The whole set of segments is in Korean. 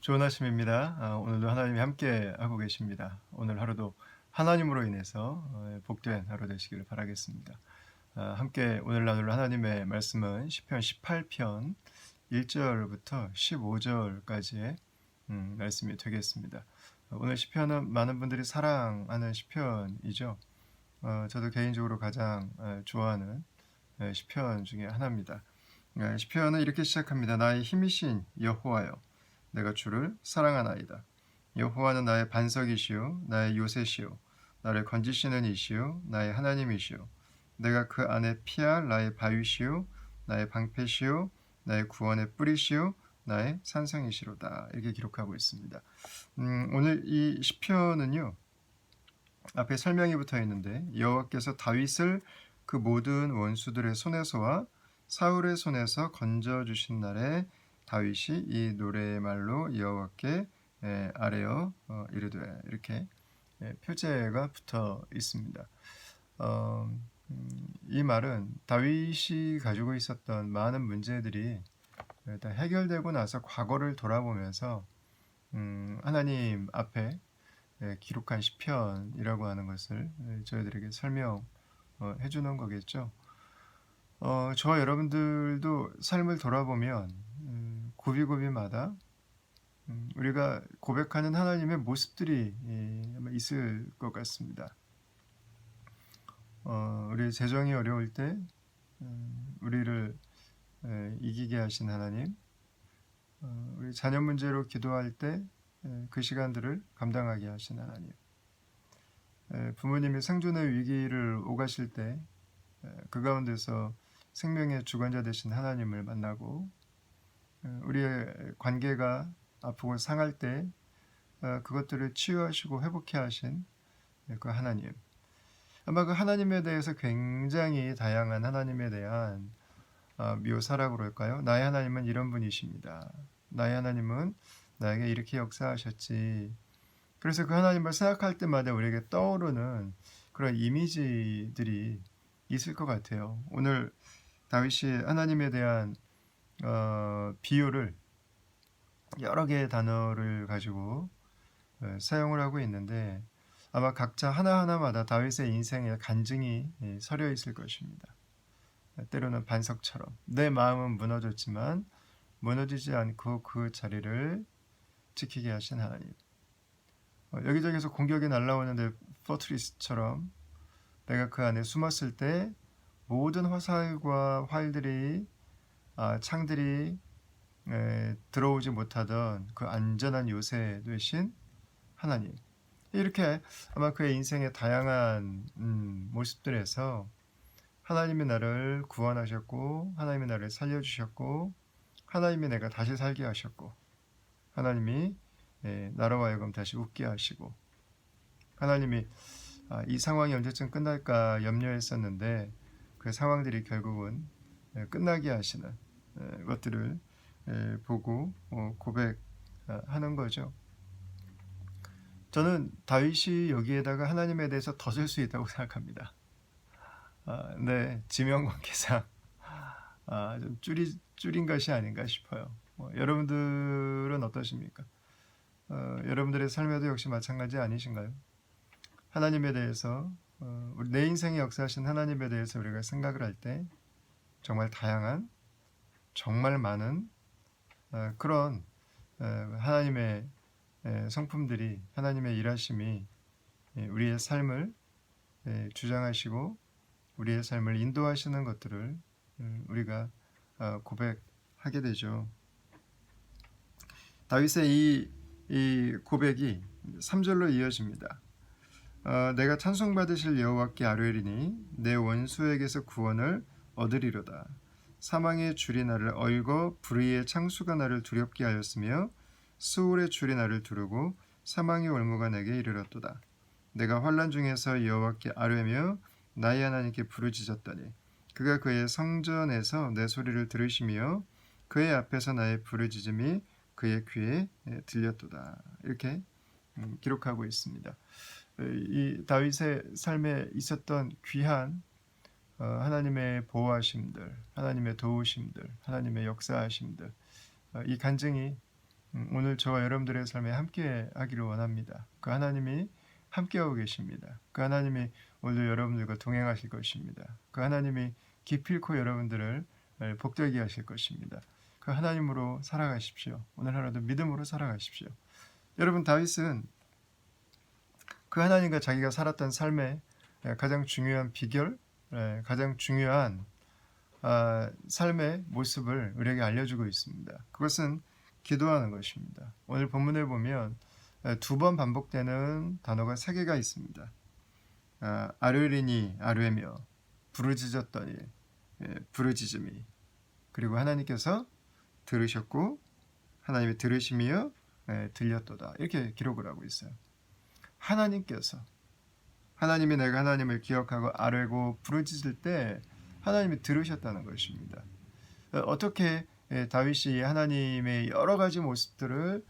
좋은 아침입니다. 오늘도 하나님이 함께 하고 계십니다. 오늘 하루도 하나님으로 인해서 복된 하루 되시기를 바라겠습니다. 함께 오늘 나눌 하나님의 말씀은 시편 18편 1절부터 15절까지의 말씀이 되겠습니다. 오늘 시편은 많은 분들이 사랑하는 시편이죠. 저도 개인적으로 가장 좋아하는 시편 중에 하나입니다. 시편은 이렇게 시작합니다. 나의 힘이신 여호와여, 내가 주를 사랑하나이다. 여호와는 나의 반석이시요 나의 요새시요 나를 건지시는 이시요 나의 하나님이시요 내가 그 안에 피할 나의 바위시요 나의 방패시요 나의 구원의 뿌리시요 나의 산성이시로다. 이렇게 기록하고 있습니다. 오늘 이 시편은요, 앞에 설명이 붙어 있는데 여호와께서 다윗을 그 모든 원수들의 손에서와 사울의 손에서 건져 주신 날에 다윗이 이 노래의 말로 여호와께 아뢰어 이르되, 이렇게 표제가 붙어 있습니다. 이 말은 다윗이 가지고 있었던 많은 문제들이 일단 해결되고 나서 과거를 돌아보면서 하나님 앞에 기록한 시편이라고 하는 것을 저희들에게 설명해 주는 거겠죠. 저와 여러분들도 삶을 돌아보면 고비고비마다 우리가 고백하는 하나님의 모습들이 아마 있을 것 같습니다. 우리 재정이 어려울 때 우리를 이기게 하신 하나님, 우리 자녀 문제로 기도할 때 그 시간들을 감당하게 하신 하나님, 부모님이 생존의 위기를 오가실 때 그 가운데서 생명의 주관자 되신 하나님을 만나고, 우리의 관계가 아프고 상할 때 그것들을 치유하시고 회복해 하신 그 하나님, 아마 그 하나님에 대해서 굉장히 다양한 하나님에 대한 묘사라고 그럴까요? 나의 하나님은 이런 분이십니다. 나의 하나님은 나에게 이렇게 역사하셨지. 그래서 그 하나님을 생각할 때마다 우리에게 떠오르는 그런 이미지들이 있을 것 같아요. 오늘 다윗이 하나님에 대한 비유를 여러 개의 단어를 가지고 사용을 하고 있는데, 아마 각자 하나하나마다 다윗의 인생에 간증이 서려 있을 것입니다. 때로는 반석처럼 내 마음은 무너졌지만 무너지지 않고 그 자리를 지키게 하신 하나님, 여기저기서 공격이 날라오는데 포트리스처럼 내가 그 안에 숨었을 때 모든 화살과 활들이 창들이 들어오지 못하던 그 안전한 요새 되신 하나님, 이렇게 아마 그의 인생의 다양한 모습들에서 하나님이 나를 구원하셨고, 하나님이 나를 살려주셨고, 하나님이 내가 다시 살게 하셨고, 하나님이 나로 하여금 다시 웃게 하시고, 하나님이 이 상황이 언제쯤 끝날까 염려했었는데 그 상황들이 결국은 끝나게 하시는 것들을 보고 고백하는 거죠. 저는 다윗이 여기에다가 하나님에 대해서 더 쓸 수 있다고 생각합니다. 네, 지명관계상 좀 줄인 것이 아닌가 싶어요. 여러분들은 어떠십니까? 여러분들의 삶에도 역시 마찬가지 아니신가요? 하나님에 대해서, 우리 내 인생에 역사하신 하나님에 대해서 우리가 생각을 할 때 정말 다양한, 정말 많은 그런 하나님의 성품들이, 하나님의 일하심이 우리의 삶을 주장하시고 우리의 삶을 인도하시는 것들을 우리가 고백하게 되죠. 다윗의 이 고백이 3절로 이어집니다. 내가 찬송받으실 여호와께 아뢰리니 내 원수에게서 구원을 얻으리로다. 사망의 줄이 나를 얼고 불의의 창수가 나를 두렵게 하였으며 수울의 줄이 나를 두르고 사망의 올무가 내게 이르렀도다. 내가 환난 중에서 여호와께 아뢰며 나의 하나님께 부르짖었더니 그가 그의 성전에서 내 소리를 들으시며 그의 앞에서 나의 부르짖음이 그의 귀에 들렸도다. 이렇게 기록하고 있습니다. 이 다윗의 삶에 있었던 귀한 하나님의 보호하심들, 하나님의 도우심들, 하나님의 역사하심들, 이 간증이 오늘 저와 여러분들의 삶에 함께 하기를 원합니다. 그 하나님이 함께하고 계십니다. 그 하나님이 오늘 여러분들과 동행하실 것입니다. 그 하나님이 기필코 여러분들을 복되게 하실 것입니다. 그 하나님으로 살아가십시오. 오늘 하루도 믿음으로 살아가십시오. 여러분, 다윗은 그 하나님과 자기가 살았던 삶의 가장 중요한 비결, 가장 중요한 삶의 모습을 우리에게 알려주고 있습니다. 그것은 기도하는 것입니다. 오늘 본문을 보면 두 번 반복되는 단어가 세 개가 있습니다. 아르리니 아르에며 부르짖었더니 부르짖음이, 그리고 하나님께서 들으셨고 하나님의 들으심이여 들렸도다, 이렇게 기록을 하고 있어요. 하나님께서, 하나님이 내가 하나님을 기억하고 아뢰고 부르짖을 때 하나님이 들으셨다는 것입니다. 어떻게 다윗이 하나님의 여러 가지 모습들을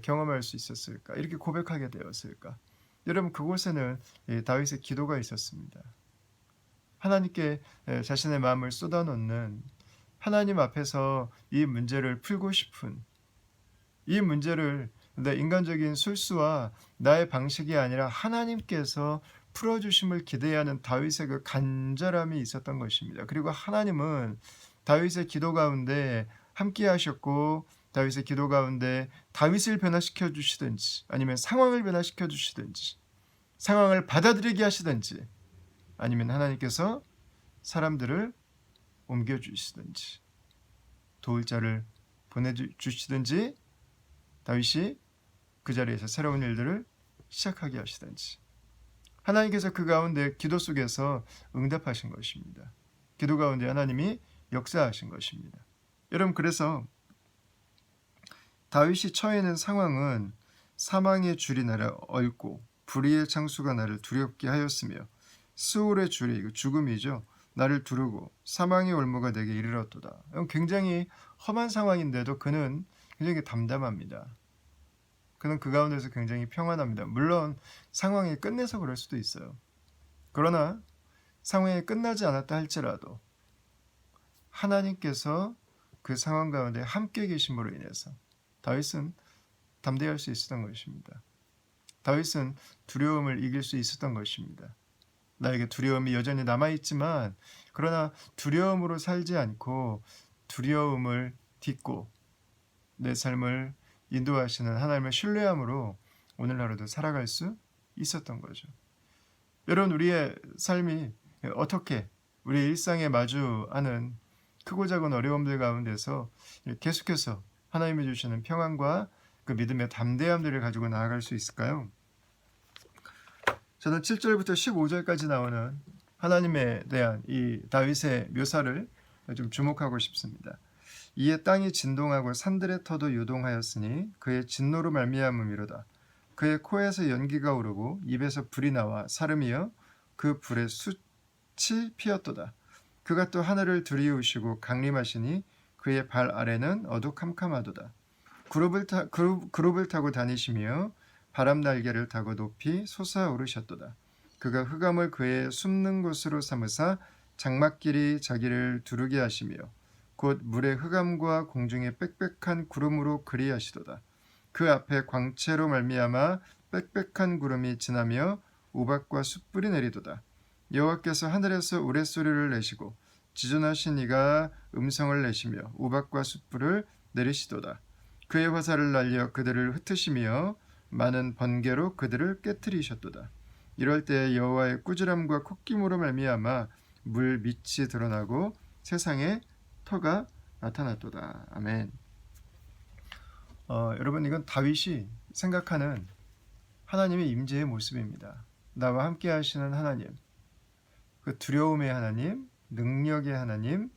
경험할 수 있었을까? 이렇게 고백하게 되었을까? 여러분, 그곳에는 다윗의 기도가 있었습니다. 하나님께 자신의 마음을 쏟아놓는, 하나님 앞에서 이 문제를 풀고 싶은, 이 문제를 내 인간적인 술수와 나의 방식이 아니라 하나님께서 풀어주심을 기대하는 다윗의 그 간절함이 있었던 것입니다. 그리고 하나님은 다윗의 기도 가운데 함께 하셨고, 다윗의 기도 가운데 다윗을 변화시켜 주시든지, 아니면 상황을 변화시켜 주시든지, 상황을 받아들이게 하시든지, 아니면 하나님께서 사람들을 옮겨 주시든지, 도울 자를 보내주시든지, 다윗이 그 자리에서 새로운 일들을 시작하게 하시든지, 하나님께서 그 가운데 기도 속에서 응답하신 것입니다. 기도 가운데 하나님이 역사하신 것입니다. 여러분, 그래서 다윗이 처해 있는 상황은 사망의 줄이 나를 얽고 불의의 창수가 나를 두렵게 하였으며 스올의 줄이, 죽음이죠, 나를 두르고 사망의 올무가 내게 이르렀도다. 굉장히 험한 상황인데도 그는 굉장히 담담합니다. 그는 그 가운데서 굉장히 평안합니다. 물론 상황이 끝내서 그럴 수도 있어요. 그러나 상황이 끝나지 않았다 할지라도 하나님께서 그 상황 가운데 함께 계심으로 인해서 다윗은 담대할 수 있었던 것입니다. 다윗은 두려움을 이길 수 있었던 것입니다. 나에게 두려움이 여전히 남아있지만, 그러나 두려움으로 살지 않고 두려움을 딛고 내 삶을 인도하시는 하나님을 신뢰함으로 오늘 하루도 살아갈 수 있었던 거죠. 여러분, 우리의 삶이 어떻게 우리 일상에 마주하는 크고 작은 어려움들 가운데서 계속해서 하나님이 주시는 평안과 그 믿음의 담대함들을 가지고 나아갈 수 있을까요? 저는 7절부터 15절까지 나오는 하나님에 대한 이 다윗의 묘사를 좀 주목하고 싶습니다. 이에 땅이 진동하고 산들의 터도 요동하였으니 그의 진노로 말미암음이로다. 그의 코에서 연기가 오르고 입에서 불이 나와 사름이여 그 불에 숯이 피었도다. 그가 또 하늘을 두리우시고 강림하시니 그의 발 아래는 어두캄캄하도다. 그룹을 타고 다니시며 바람 날개를 타고 높이 솟아오르셨도다. 그가 흑암을 그의 숨는 곳으로 삼으사 장막길이 자기를 두르게 하시며 곧 물의 흑암과 공중의 빽빽한 구름으로 그리하시도다. 그 앞에 광채로 말미암아 빽빽한 구름이 지나며 우박과 숯불이 내리도다. 여호와께서 하늘에서 우레소리를 내시고 지존하신 이가 음성을 내시며 우박과 숯불을 내리시도다. 그의 화살을 날려 그들을 흩으시며 많은 번개로 그들을 깨뜨리셨도다. 이럴 때 여호와의 꾸지람과 콧김으로 말미암아 물 밑이 드러나고 세상에 터가 나타났도다. 아멘. 여러분, 이건 다윗이 생각하는 하나님의 임재의 모습입니다. 나와 함께 하시는 하나님, 그 두려움의 하나님, 능력의 하나님,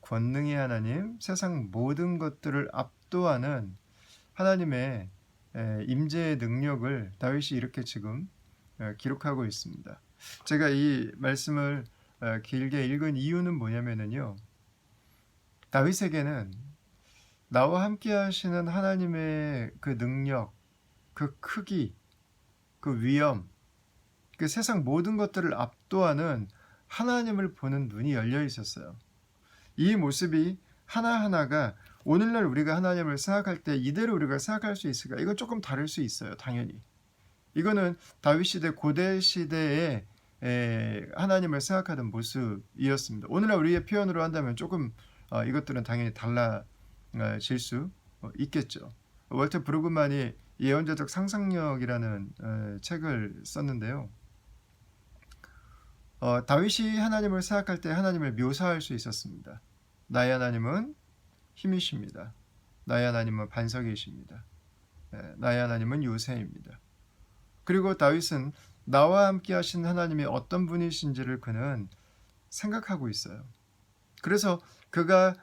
권능의 하나님, 세상 모든 것들을 압도하는 하나님의 임재의 능력을 다윗이 이렇게 지금 기록하고 있습니다. 제가 이 말씀을 길게 읽은 이유는 뭐냐면요, 다윗에게는 나와 함께 하시는 하나님의 그 능력, 그 크기, 그 위엄, 그 세상 모든 것들을 압도하는 하나님을 보는 눈이 열려 있었어요. 이 모습이 하나하나가 오늘날 우리가 하나님을 생각할 때 이대로 우리가 생각할 수 있을까? 이건 조금 다를 수 있어요. 당연히. 이거는 다윗 시대 고대 시대에 하나님을 생각하던 모습이었습니다. 오늘날 우리의 표현으로 한다면 조금 이것들은 당연히 달라질 수 있겠죠. 월터 브루그만이 예언자적 상상력이라는 책을 썼는데요. 다윗이 하나님을 생각할 때 하나님을 묘사할 수 있었습니다. 나의 하나님은 힘이십니다. 나의 하나님은 반석이십니다. 나의 하나님은 요새입니다. 그리고 다윗은 나와 함께 하신 하나님이 어떤 분이신지를 그는 생각하고 있어요. 그래서 그가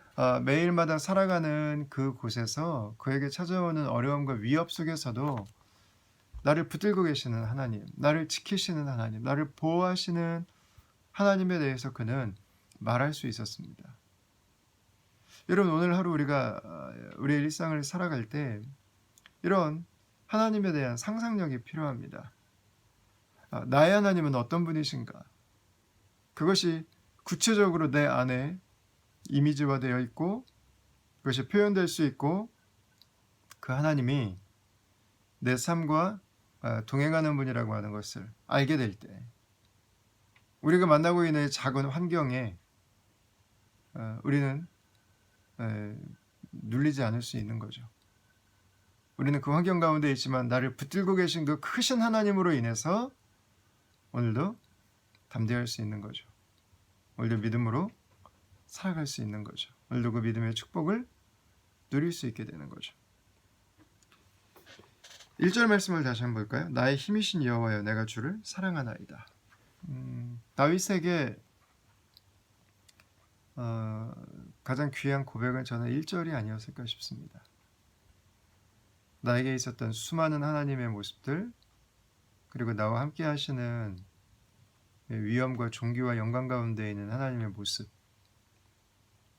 매일마다 살아가는 그 곳에서 그에게 찾아오는 어려움과 위협 속에서도 나를 붙들고 계시는 하나님, 나를 지키시는 하나님, 나를 보호하시는 하나님에 대해서 그는 말할 수 있었습니다. 여러분, 오늘 하루 우리가 우리의 일상을 살아갈 때 이런 하나님에 대한 상상력이 필요합니다. 나의 하나님은 어떤 분이신가? 그것이 구체적으로 내 안에 이미지화되어 있고 그것이 표현될 수 있고 그 하나님이 내 삶과 동행하는 분이라고 하는 것을 알게 될 때 우리가 만나고 있는 작은 환경에 우리는 눌리지 않을 수 있는 거죠. 우리는 그 환경 가운데 있지만 나를 붙들고 계신 그 크신 하나님으로 인해서 오늘도 담대할 수 있는 거죠. 오늘도 믿음으로 살아갈 수 있는 거죠. 오늘도 그 믿음의 축복을 누릴 수 있게 되는 거죠. 1절 말씀을 다시 한번 볼까요? 나의 힘이신 여호와여 내가 주를 사랑하나이다. 다윗에게 가장 귀한 고백은 저는 1절이 아니었을까 싶습니다. 나에게 있었던 수많은 하나님의 모습들 그리고 나와 함께 하시는 위엄과 존귀와 영광 가운데 있는 하나님의 모습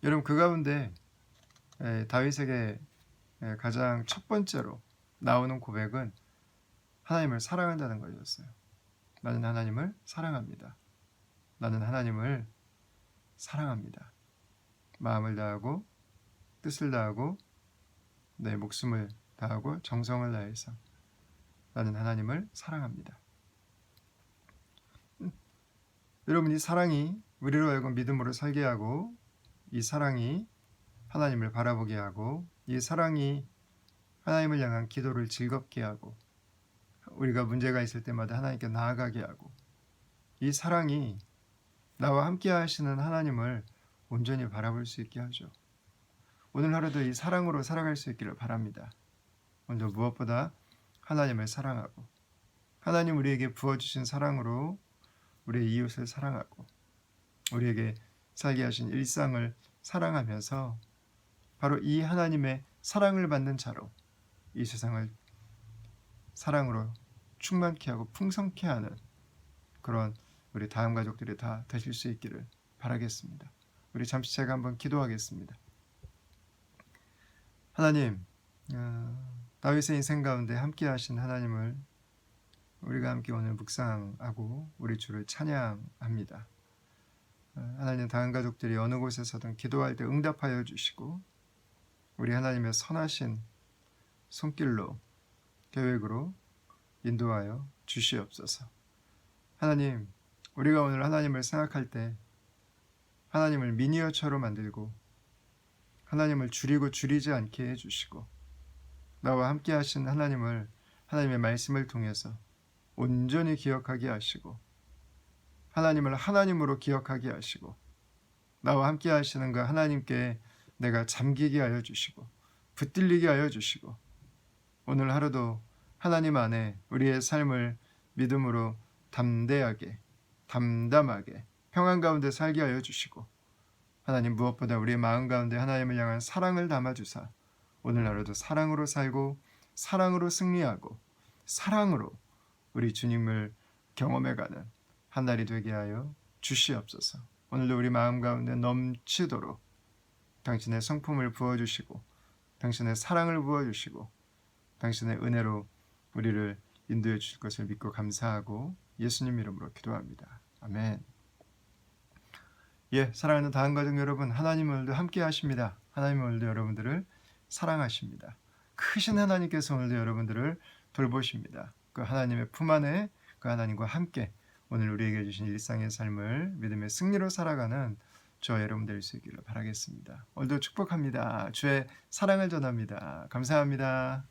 여러분 그 가운데 다윗에게 가장 첫 번째로 나오는 고백은 하나님을 사랑한다는 것이었어요. 나는 하나님을 사랑합니다. 나는 하나님을 사랑합니다. 마음을 다하고 뜻을 다하고 내 목숨을 다하고 정성을 다해서 나는 하나님을 사랑합니다. 여러분 이 사랑이 우리로 하여금 믿음으로 살게 하고 이 사랑이 하나님을 바라보게 하고 이 사랑이 하나님을 향한 기도를 즐겁게 하고 우리가 문제가 있을 때마다 하나님께 나아가게 하고 이 사랑이 나와 함께 하시는 하나님을 온전히 바라볼 수 있게 하죠. 오늘 하루도 이 사랑으로 살아갈 수 있기를 바랍니다. 먼저 무엇보다 하나님을 사랑하고 하나님 우리에게 부어주신 사랑으로 우리의 이웃을 사랑하고 우리에게 살게 하신 일상을 사랑하면서 바로 이 하나님의 사랑을 받는 자로 이 세상을 사랑으로 충만케 하고 풍성케 하는 그런 우리 다음 가족들이 다 되실 수 있기를 바라겠습니다. 우리 잠시 제가 한번 기도하겠습니다. 하나님, 다윗의 인생 가운데 함께 하신 하나님을 우리가 함께 오늘 묵상하고 우리 주를 찬양합니다. 하나님 다음 가족들이 어느 곳에서든 기도할 때 응답하여 주시고 우리 하나님의 선하신 손길로 계획으로 인도하여 주시옵소서. 하나님, 우리가 오늘 하나님을 생각할 때 하나님을 미니어처로 만들고 하나님을 줄이고 줄이지 않게 해주시고 나와 함께 하신 하나님을 하나님의 말씀을 통해서 온전히 기억하게 하시고 하나님을 하나님으로 기억하게 하시고 나와 함께 하시는 그 하나님께 내가 잠기게 하여 주시고 붙들리게 하여 주시고 오늘 하루도 하나님 안에 우리의 삶을 믿음으로 담대하게 담담하게 평안 가운데 살게 하여 주시고 하나님 무엇보다 우리의 마음 가운데 하나님을 향한 사랑을 담아주사 오늘 하루도 사랑으로 살고 사랑으로 승리하고 사랑으로 우리 주님을 경험해가는 한 날이 되게 하여 주시옵소서. 오늘도 우리 마음 가운데 넘치도록 당신의 성품을 부어주시고 당신의 사랑을 부어주시고 당신의 은혜로 우리를 인도해 주실 것을 믿고 감사하고 예수님 이름으로 기도합니다. 아멘. 사랑하는 다음 가족 여러분, 하나님 오늘도 함께 하십니다. 하나님 오늘도 여러분들을 사랑하십니다. 크신 하나님께서 오늘도 여러분들을 돌보십니다. 그 하나님의 품 안에 그 하나님과 함께 오늘 우리에게 주신 일상의 삶을 믿음의 승리로 살아가는 저와 여러분 될 수 있기를 바라겠습니다. 오늘도 축복합니다. 주의 사랑을 전합니다. 감사합니다.